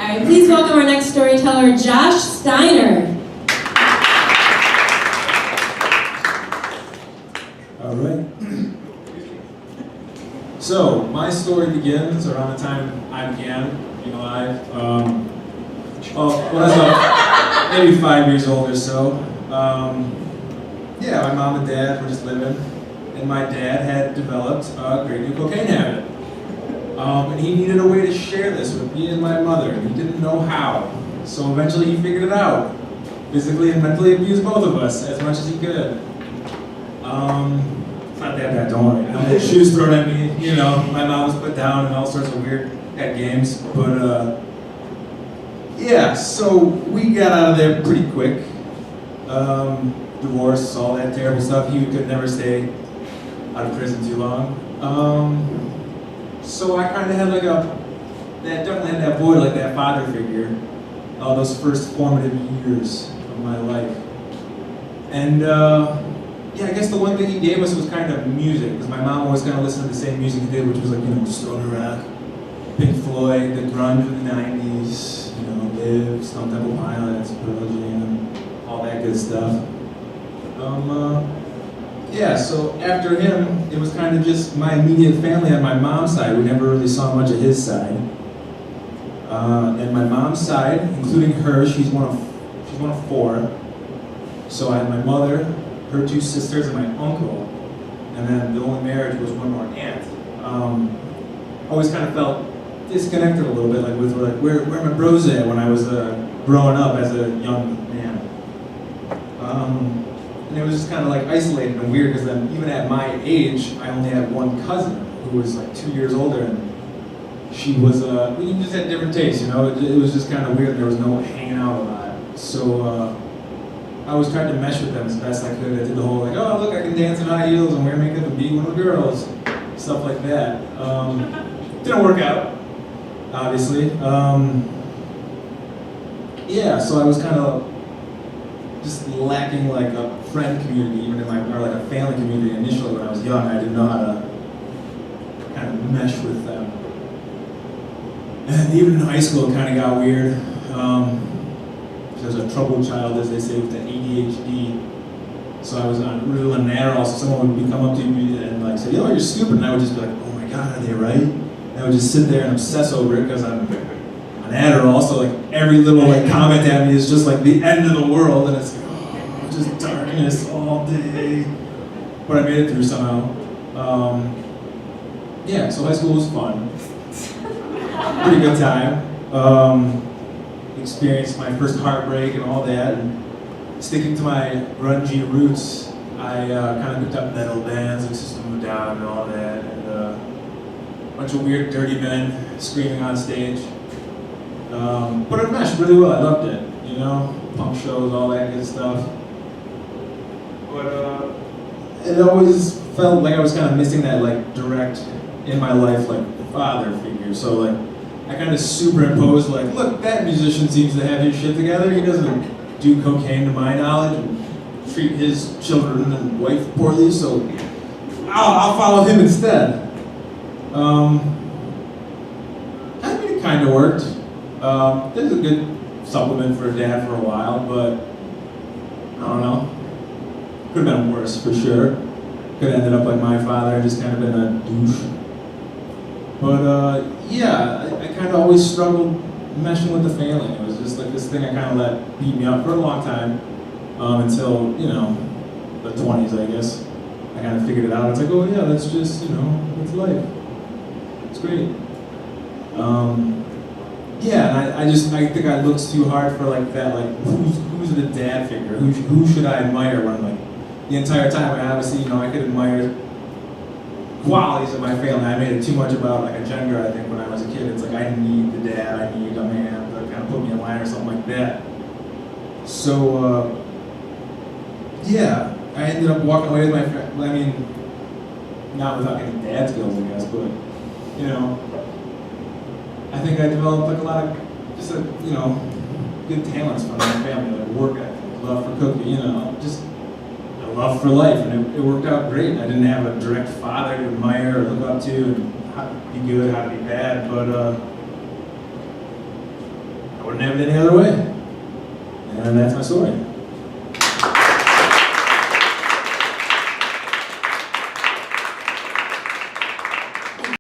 All right, please welcome our next storyteller, Josh Steiner. All right. So, my story begins around the time I began being alive. When I was maybe 5 years old or so. My mom and dad were just living, and my dad had developed a great new cocaine habit. And he needed a way to share this with me and my mother, and he didn't know how. So eventually he figured it out. Physically and mentally abused both of us as much as he could. It's not that bad, don't worry. I had shoes thrown at me, my mom was put down and all sorts of weird at games. But so we got out of there pretty quick. Divorce, all that terrible stuff. He could never stay out of prison too long. So I kind of had definitely had that void, like that father figure, all those first formative years of my life. And I guess the one thing he gave us was kind of music, because my mom always kind of listened to the same music he did, which was like, stoner rock, Pink Floyd, the grunge of the 90s, Live, Stone Temple Pilots, Pearl Jam, all that good stuff. So after him, it was kind of just my immediate family on my mom's side. We never really saw much of his side. And my mom's side, including her, she's one of four. So I had my mother, her two sisters, and my uncle. And then the only marriage was one more aunt. Always kind of felt disconnected a little bit, where my bros at when I was growing up as a young man. And it was just kind of isolated and weird, because then even at my age, I only had one cousin who was 2 years older, and she was, we just had different tastes, it was just kind of weird. There was no hanging out a lot. So I always tried to mesh with them as best I could. I did the whole oh look, I can dance in high heels and wear makeup and be one of the girls, stuff like that. Didn't work out, obviously. So I was kind of just lacking a friend community, even in or a family community initially when I was young. I didn't know how to kind of mesh with them. And even in high school, it kind of got weird. I was a troubled child, as they say, with the ADHD. So I was on real Adderall, so someone would come up to me and say, you're stupid. And I would just be like, oh my God, are they right? And I would just sit there and obsess over it because I'm on Adderall, so every little comment at me is just the end of the world, and it's just darkness all day. But I made it through somehow. So high school was fun. Pretty good time. Experienced my first heartbreak and all that, and sticking to my grungy roots, I kind of picked up metal bands like System of a Down and all that, and a bunch of weird dirty men screaming on stage. But it meshed really well. I loved it, punk shows, all that good stuff. But it always felt like I was kind of missing that direct in my life father figure. So I kind of superimposed look, that musician seems to have his shit together. He doesn't do cocaine to my knowledge and treat his children and wife poorly. So I'll follow him instead. I mean, it kind of worked. There's a good supplement for a dad for a while, but I don't know. Could have been worse for sure. Could have ended up like my father, just kind of been a douche. But I kind of always struggled meshing with the family. It was just this thing I kind of let beat me up for a long time until, the 20s, I guess. I kind of figured it out. It's that's just, it's life. It's great. I think I looked too hard for that, who's the dad figure? Who should I admire when the entire time? I obviously, I could admire qualities of my family. I made it too much about a gender, I think, when I was a kid. It's I need the dad, I need a man to kind of put me in line or something like that. So, I ended up walking away with my friend. I mean, not without any dad skills, I guess, but, I think I developed a lot of just good talents from my family, work ethic, love for cooking, just a love for life, and it worked out great. I didn't have a direct father to admire or look up to, and how to be good, how to be bad, but wouldn't have it any other way. And that's my story.